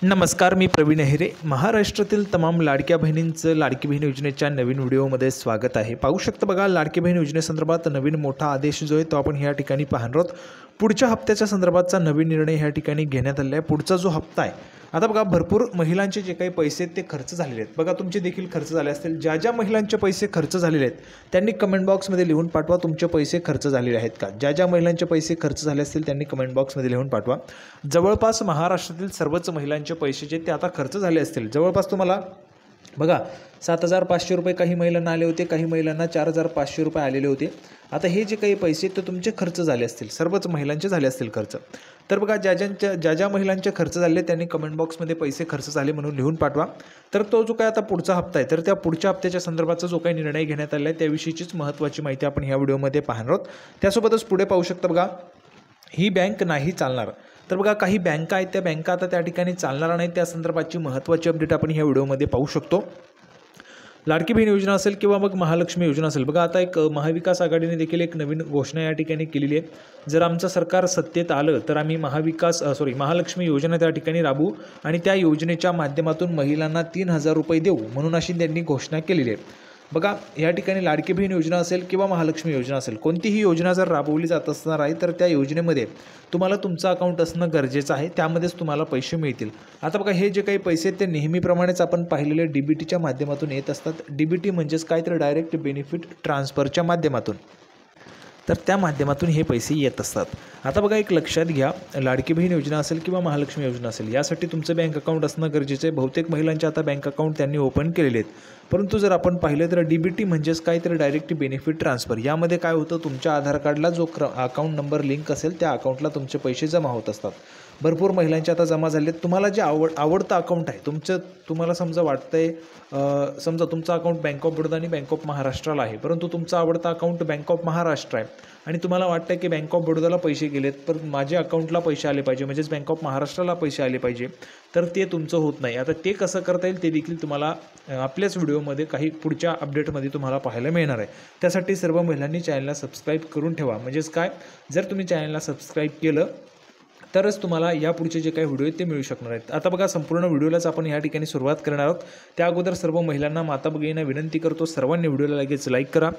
नमस्कार, मी प्रवीण अहिरे. महाराष्ट्रातील तमाम लाडक्या बहिणींचं लाडकी बहीण योजनेच्या नवीन व्हिडिओमध्ये स्वागत आहे. पाहू शकता बघा, लाडकी बहीण योजनेसंदर्भात नवीन मोठा आदेश जो आहे तो आपण ह्या ठिकाणी पाहणार आहोत. पुढच्या हप्त्याच्या संदर्भातचा नवीन निर्णय ह्या ठिकाणी घेण्यात आलेला आहे. पुढचा जो हप्ता आहे, आता बघा भरपूर महिलांचे जे काही पैसे ते खर्च झालेले आहेत. बघा तुमचे देखील खर्च झाले असतील. ज्या ज्या महिलांचे पैसे खर्च झालेले आहेत त्यांनी कमेंट बॉक्समध्ये लिहून पाठवा, तुमचे पैसे खर्च झालेले आहेत का. ज्या ज्या महिलांचे पैसे खर्च झाले असतील त्यांनी कमेंट बॉक्समध्ये लिहून पाठवा. जवळपास महाराष्ट्रातील सर्वच महिलांचे पैसे जे ते आता खर्च झाले असतील. जवळपास तुम्हाला बघा 7,500 रुपये काही महिलांना आले होते, काही महिलांना 4,500 रुपये आलेले होते. आता हे जे काही पैसे ते तुमचे खर्च झाले असतील, सर्वच महिलांचे झाले असतील खर्च. तर बघा ज्या ज्या महिलांचे खर्च झाले त्यांनी कमेंट बॉक्समध्ये पैसे खर्च झाले म्हणून लिहून पाठवा. तर तो जो काय आता पुढचा हप्ता आहे, तर त्या पुढच्या हप्त्याच्या संदर्भाचा जो काही निर्णय घेण्यात आला आहे त्याविषयीचीच महत्त्वाची माहिती आपण ह्या व्हिडिओमध्ये पाहणार आहोत. त्यासोबतच पुढे पाहू शकता बघा, ही बँक नाही चालणार. तर बघा काही बँका आहेत, त्या बँका आता त्या ठिकाणी चालणार नाही. त्या संदर्भाची महत्त्वाची अपडेट आपण ह्या व्हिडिओमध्ये पाहू शकतो. लाडकी बहीण योजना असेल किंवा मग महालक्ष्मी योजना असेल, बघा आता एक महाविकास आघाडीने देखील एक नवीन घोषणा या ठिकाणी केलेली आहे. जर आमचं सरकार सत्तेत आलं तर आम्ही महालक्ष्मी योजना त्या ठिकाणी राबवू आणि त्या योजनेच्या माध्यमातून महिलांना 3,000 रुपये देऊ म्हणून अशी त्यांनी घोषणा केलेली आहे. बघा या ठिकाणी लाडकी बहीण योजना असेल किंवा महालक्ष्मी योजना असेल, कोणतीही योजना जर राबवली जात असणार आहे तर त्या योजनेमध्ये तुम्हाला तुमचं अकाउंट असणं गरजेचं आहे. त्यामध्येच तुम्हाला पैसे मिळतील. आता बघा हे जे काही पैसे ते नेहमीप्रमाणेच आपण पाहिलेले DBTच्या माध्यमातून येत असतात. DBT म्हणजेच काय तर डायरेक्ट बेनिफिट ट्रान्सफरच्या माध्यमातून, तर त्या माध्यमातून हे पैसे येत असतात. आता बघा एक लक्षात घ्या, लाडकी बहीण योजना असेल किंवा महालक्ष्मी योजना असेल, यासाठी तुमचं बँक अकाउंट असणं गरजेचं आहे. बहुतेक महिलांचे आता बँक अकाउंट त्यांनी ओपन केलेले आहेत. परंतु जर आपण पाहिलं तर DBT म्हणजेच काय तर डायरेक्ट बेनिफिट ट्रान्सफर, यामध्ये काय होतं, तुमच्या आधार कार्डला जो अकाउंट नंबर लिंक असेल त्या अकाउंटला तुमचे पैसे जमा होत असतात. भरपूर महिलांचे आता जमा झाले आहेत. तुम्हाला जे आवडतं अकाउंट आहे तुम्हाला समजा वाटतंय, समजा तुमचं अकाउंट बँक ऑफ बडोदा आणि बँक ऑफ महाराष्ट्राला आहे, परंतु तुमचं आवडतं अकाउंट बँक ऑफ महाराष्ट्र आहे आणि तुम्हाला वाटतं की बँक ऑफ बडोदाला पैसे गेलेत पण माझ्या अकाउंटला पैसे आले पाहिजे, म्हणजेच बँक ऑफ महाराष्ट्राला पैसे आले पाहिजे, तर ते तुमचं होत नाही. आता ते कसं करता येईल ते देखील तुम्हाला आपल्याच व्हिडिओमध्ये काही पुढच्या अपडेटमध्ये तुम्हाला पाहायला मिळणार आहे. त्यासाठी सर्व महिलांनी चॅनलला सबस्क्राईब करून ठेवा. म्हणजेच काय, जर तुम्ही चॅनलला सबस्क्राईब केलं तरच तुम्हाला या पुढचे जे काही व्हिडिओ आहेत ते मिळू शकणार आहेत. आता बघा संपूर्ण व्हिडिओलाच आपण या ठिकाणी सुरुवात करणार आहोत. त्या अगोदर सर्व महिलांना, माता भगिनींना विनंती करतो, सर्वांनी व्हिडिओला लगेच लाईक करा,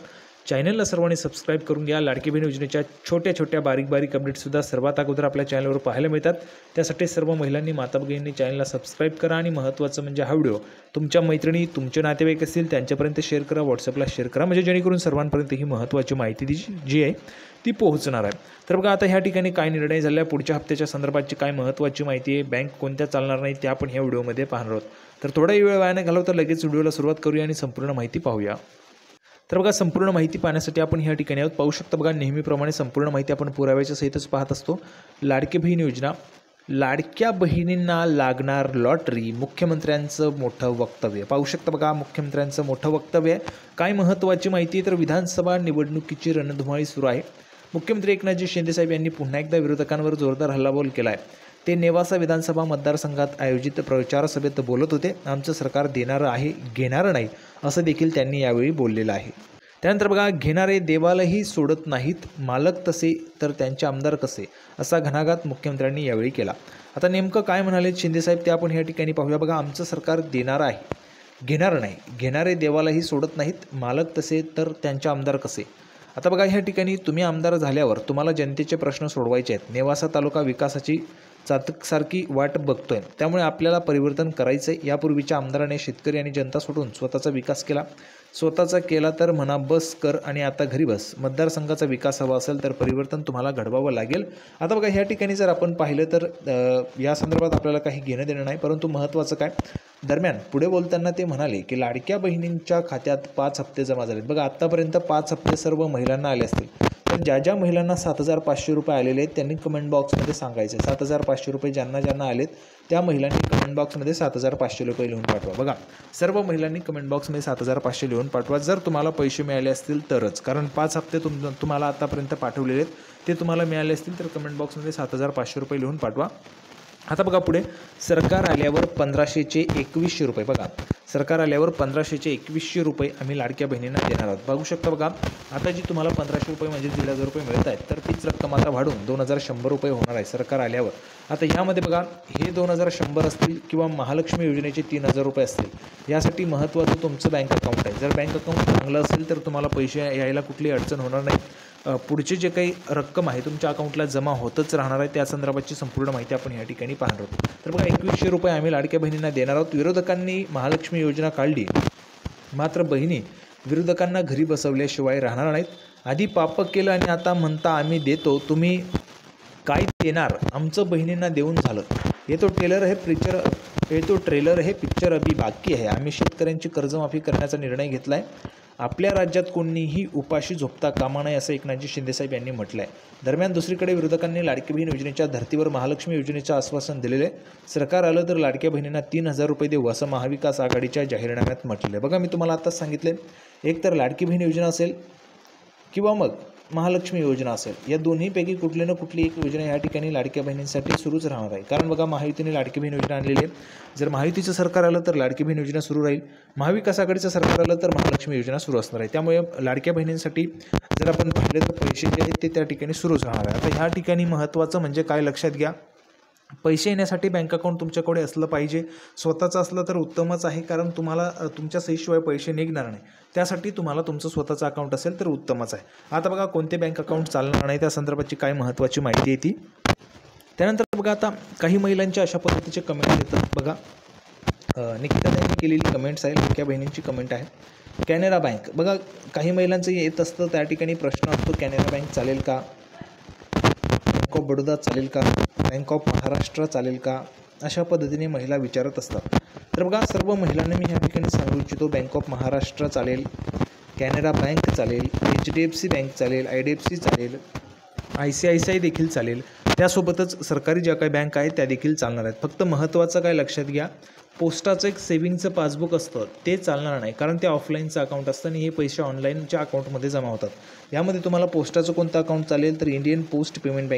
चॅनलला सर्वांनी सबस्क्राईब करून घ्या. लाडकी बहीण योजनेच्या छोट्या छोट्या बारीक अपडेट्ससुद्धा सर्वात अगोदर आपल्या चॅनलवर पाहायला मिळतात. त्यासाठी सर्व महिलांनी, माता भगिनींनी चॅनलला सबस्क्राईब करा आणि महत्त्वाचं म्हणजे हा व्हिडिओ तुमच्या मैत्रिणी, तुमचे नातेवाईक असतील त्यांच्यापर्यंत शेअर करा, व्हॉट्सअपला शेअर करा, म्हणजे जेणेकरून सर्वांपर्यंत ही महत्त्वाची माहिती जी आहे ती पोहोचणार आहे. तर बघा आता ह्या ठिकाणी काय निर्णय झाला आहे, पुढच्या हप्त्याच्या संदर्भाची काय महत्त्वाची माहिती आहे, बँक कोणत्या चालणार नाही ते आपण ह्या व्हिडिओमध्ये पाहणार आहोत. तर थोडाही वेळ वाया न घालवता लगेच व्हिडिओला सुरुवात करूया आणि संपूर्ण माहिती पाहूया. तर बघा संपूर्ण माहिती पाहण्यासाठी आपण ह्या ठिकाणी आहोत. पाहू शकता बघा, नेहमीप्रमाणे संपूर्ण माहिती आपण पुराव्याच्या सहितच पाहत असतो. लाडकी बहीण योजना, लाडक्या बहिणींना लागणार लॉटरी, मुख्यमंत्र्यांचं मोठं वक्तव्य. पाहू शकता बघा, मुख्यमंत्र्यांचं मोठं वक्तव्य. काय महत्त्वाची माहिती आहे, तर विधानसभा निवडणुकीची रणधुमाळी सुरू आहे. मुख्यमंत्री एकनाथजी शिंदेसाहेब यांनी पुन्हा एकदा विरोधकांवर जोरदार हल्लाबोल केला आहे. ते नेवासा विधानसभा मतदारसंघात आयोजित प्रचार सभेत बोलत होते. आमचं सरकार देणारं आहे, घेणारं नाही, असं देखील त्यांनी यावेळी बोललेलं आहे. त्यानंतर बघा, घेणारे देवालाही सोडत नाहीत, मालक तसे तर त्यांचे आमदार कसे, असा घणाघात मुख्यमंत्र्यांनी यावेळी केला. आता नेमकं काय म्हणाले शिंदेसाहेब ते आपण ह्या ठिकाणी पाहूया. बघा, आमचं सरकार देणारं आहे, घेणारं नाही, घेणारे देवालाही सोडत नाहीत, मालक तसे तर त्यांचे आमदार कसे. आता बघा ह्या ठिकाणी तुम्ही आमदार झाल्यावर तुम्हाला जनतेचे प्रश्न सोडवायचे आहेत. नेवासा तालुका विकासाची चातकसारखी वाट बघतोय, त्यामुळे आपल्याला परिवर्तन करायचं आहे. यापूर्वीच्या आमदाराने शेतकरी आणि जनता सोडून स्वतःचा विकास केला. स्वतःचा केला तर म्हणा बस कर आणि आता घरी बस. मतदारसंघाचा विकास हवा असेल तर परिवर्तन तुम्हाला घडवावं लागेल. आता बघा ह्या ठिकाणी जर आपण पाहिलं तर या संदर्भात आपल्याला काही घेणं देणं नाही, परंतु महत्त्वाचं काय, दरम्यान पुढे बोलताना ते म्हणाले की लाडक्या बहिणींच्या खात्यात 5 हप्ते जमा झालेत. बघा आत्तापर्यंत 5 हप्ते सर्व महिलांना आले असतील. तर ज्या महिलांना 7,500 रुपये आलेले आहेत त्यांनी कमेंट बॉक्समध्ये सांगायचे. 7,500 रुपये ज्यांना आलेत त्या महिलांनी कमेंट बॉक्समध्ये 7,500 रुपये लिहून पाठवा. बघा सर्व महिलांनी कमेंट बॉक्समध्ये 7,500 लिहून पाठवा, जर तुम्हाला पैसे मिळाले असतील तरच. कारण 5 हप्ते तुम्हाला आतापर्यंत पाठवलेले आहेत ते तुम्हाला मिळाले असतील तर कमेंट बॉक्समध्ये 7,500 रुपये लिहून पाठवा. आता बघा पुढे सरकार आल्यावर 1500चे 2100 रुपये. बघा सरकार आल्यावर 1500चे 2100 रुपये आम्ही लाडक्या बहिणींना देणार आहोत. बघू शकता बघा आता जी तुम्हाला 1500 रुपये म्हणजे 1500 रुपये मिळत आहेत तर तीच रक्कम आता वाढून 2100 रुपये होणार आहे सरकार आल्यावर. आता ह्यामध्ये बघा हे 2100 असतील किंवा महालक्ष्मी योजनेचे 3000 रुपये असतील. यासाठी महत्त्वाचं तुमचं बँक अकाउंट आहे. जर बँक अकाउंट चांगलं असेल तर तुम्हाला पैसे यायला कुठली अडचण होणार नाही. पुढचे जे काही रक्कम आहे तुमच्या अकाउंटला जमा होतच राहणार आहे. त्या संदर्भाची संपूर्ण माहिती आपण या ठिकाणी पाहणार आहोत. तर बघा 2100 रुपये आम्ही लाडक्या बहिणींना देणार आहोत. विरोधकांनी महालक्ष्मी योजना काढली मात्र बहिणी विरोधकांना घरी बसवल्याशिवाय राहणार नाहीत. आधी पाप केलं आणि आता म्हणता आम्ही देतो, तुम्ही काय देणार? आमचं बहिणींना देऊन झालं. ये तो ट्रेलर हे पिक्चर अभी बाकी आहे. आम्ही शेतकऱ्यांची कर्जमाफी करण्याचा निर्णय घेतला आहे. आपल्या राज्यात कोणीही उपाशी झोपता कामा नये असं एकनाथजी शिंदेसाहेब यांनी म्हटलं आहे. दरम्यान दुसरीकडे विरोधकांनी लाडकी बहीण योजनेच्या धर्तीवर महालक्ष्मी योजनेचं आश्वासन दिलेलं आहे. सरकार आलं तर लाडक्या बहिणींना 3000 रुपये देऊ असं महाविकास आघाडीच्या जाहीरनाम्यात म्हटलेलं आहे. बघा मी तुम्हाला आताच सांगितले एक तर लाडकी बहीण योजना असेल किंवा मग महालक्ष्मी योजना असेल. या दोन्हीपैकी कुठली ना कुठली एक योजना या ठिकाणी लाडक्या बहिणींसाठी सुरूच राहणार आहे. कारण बघा महायुतीने लाडकी बहीण योजना आणलेली आहे. जर महायुतीचं सरकार आलं तर लाडकी बहीण योजना सुरू राहील. महाविकास आघाडीचं सरकार आलं तर महालक्ष्मी योजना सुरू असणार आहे. त्यामुळे लाडक्या बहिणींसाठी जर आपण पाहिले तर पैसे जे आहेत ते त्या ठिकाणी सुरूच राहणार आहे. आता ह्या ठिकाणी महत्त्वाचं म्हणजे काय लक्षात घ्या, पैसे येण्यासाठी बँक अकाउंट तुमच्याकडे असलं पाहिजे. स्वतःचं असलं तर उत्तमच आहे कारण तुम्हाला तुमच्या सहीशिवाय पैसे निघणार नाही. त्यासाठी तुम्हाला तुमचं स्वतःचं अकाउंट असेल तर उत्तमच आहे. आता बघा कोणते बँक अकाउंट चालणार नाही त्या संदर्भाची काय महत्त्वाची माहिती आहे ती. त्यानंतर बघा आता काही महिलांच्या अशा पद्धतीचे कमेंट येतात. बघा निकिताने केलेली कमेंट्स आहे, लाडक्या बहिणींची कमेंट आहे. कॅनरा बँक बघा काही महिलांचं येत असतं त्या ठिकाणी प्रश्न असतो कॅनरा बँक चालेल का, बँक ऑफ बडोदा चालेल का, बँक ऑफ महाराष्ट्र चालेल का, अशा पद्धतीने महिला विचारत असतात. तर बघा सर्व महिलांना मी या ठिकाणी सांगू इच्छितो बँक ऑफ महाराष्ट्र चालेल, कॅनरा बँक चालेल, HDFC बँक चालेल, IDFC चालेल, ICICI देखील चालेल. त्यासोबतच सरकारी ज्या काही बँक आहेत त्या देखील चालणार आहेत. फक्त महत्त्वाचं काय लक्षात घ्या, पोस्टाचं एक सेव्हिंगचं पासबुक असतं ते चालणार नाही कारण ते ऑफलाईनचं अकाउंट असतं आणि हे पैसे ऑनलाईनच्या अकाउंटमध्ये जमा होतात. यामध्ये तुम्हाला पोस्टाचं कोणतं अकाउंट चालेल तर इंडियन पोस्ट पेमेंट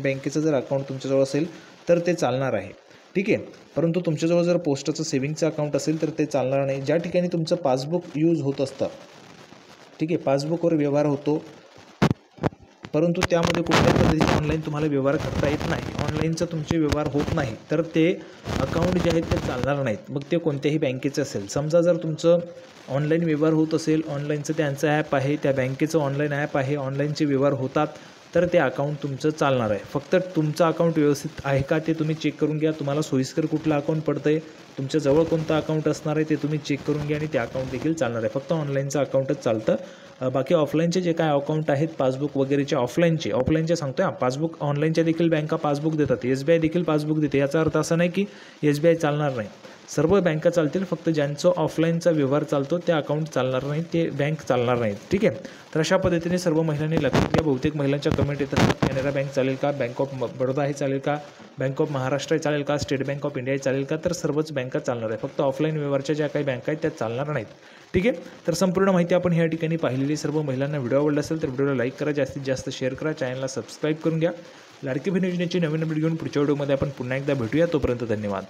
बँकेचं जर अकाउंट तुमच्याजवळ असेल तर ते चालणार आहे. ठीक आहे. परंतु तुमच्याजवळ जर पोस्टाचं सेव्हिंगचं अकाउंट असेल तर ते चालणार नाही. ज्या ठिकाणी तुमचं पासबुक यूज होत असतं, ठीक आहे, पासबुकवर व्यवहार होतो परंतु त्यामध्ये कुठल्या पद्धतीचे ऑनलाईन तुम्हाला व्यवहार करता येत नाही, ऑनलाईनचं तुमचे व्यवहार होत नाही तर ते अकाउंट जे आहेत ते चालणार नाहीत. मग ते कोणत्याही बँकेचं असेल. समजा जर तुमचं ऑनलाईन व्यवहार होत असेल, ऑनलाईनचं त्यांचं ॲप आहे, त्या बँकेचं ऑनलाईन ॲप आहे, ऑनलाईनचे व्यवहार होतात तर ते अकाउंट तुमचं चालणार आहे. फक्त तुमचं अकाउंट व्यवस्थित आहे का ते तुम्ही चेक करून घ्या. तुम्हाला सोयीस्कर कुठलं अकाउंट पडतं आहे, तुमच्याजवळ कोणतं अकाउंट असणार आहे ते तुम्ही चेक करून घ्या आणि ते अकाउंट देखील चालणार आहे. फक्त ऑनलाईनचं अकाउंटच चालतं. बाकी ऑफलाईनचे जे काय अकाउंट आहेत पासबुक वगैरेचे ऑफलाईनचे सांगतो आहे. पासबुक ऑनलाईनच्या देखील बँका पासबुक देतात, SBI देखील पासबुक देते. याचा अर्थ असा नाही की SBI चालणार नाही. सर्व बँका चालतील, फक्त ज्यांचं ऑफलाईनचा व्यवहार चालतो त्या अकाउंट चालणार नाही, ते बँक चालणार नाहीत. ठीक आहे. तर अशा पद्धतीने सर्व महिलांनी लक्षात घ्या. बहुतेक महिलांच्या कमेंट येतात कॅनरा बँक चालेल का, बँक ऑफ बडोदा हे चालेल का, बँक ऑफ महाराष्ट्र चालेल का, स्टेट बँक ऑफ इंडिया चालेल का. तर सर्वच बँका चालणार आहे, फक्त ऑफलाईन व्यवहारच्या ज्या काही बँका आहेत त्या चालणार नाहीत. ठीक आहे. तर संपूर्ण माहिती आपण या ठिकाणी पाहिलेली. सर्व महिलांना व्हिडिओ आवडला असेल तर व्हिडिओला लाईक करा, जास्तीत जास्त शेअर करा, चॅनलला सबस्क्राईब करून घ्या. लाडकी बहीण योजनेची नवीन अपडेट घेऊन पुढच्या व्हिडिओमध्ये आपण पुन्हा एकदा भेटूया. तोपर्यंत धन्यवाद.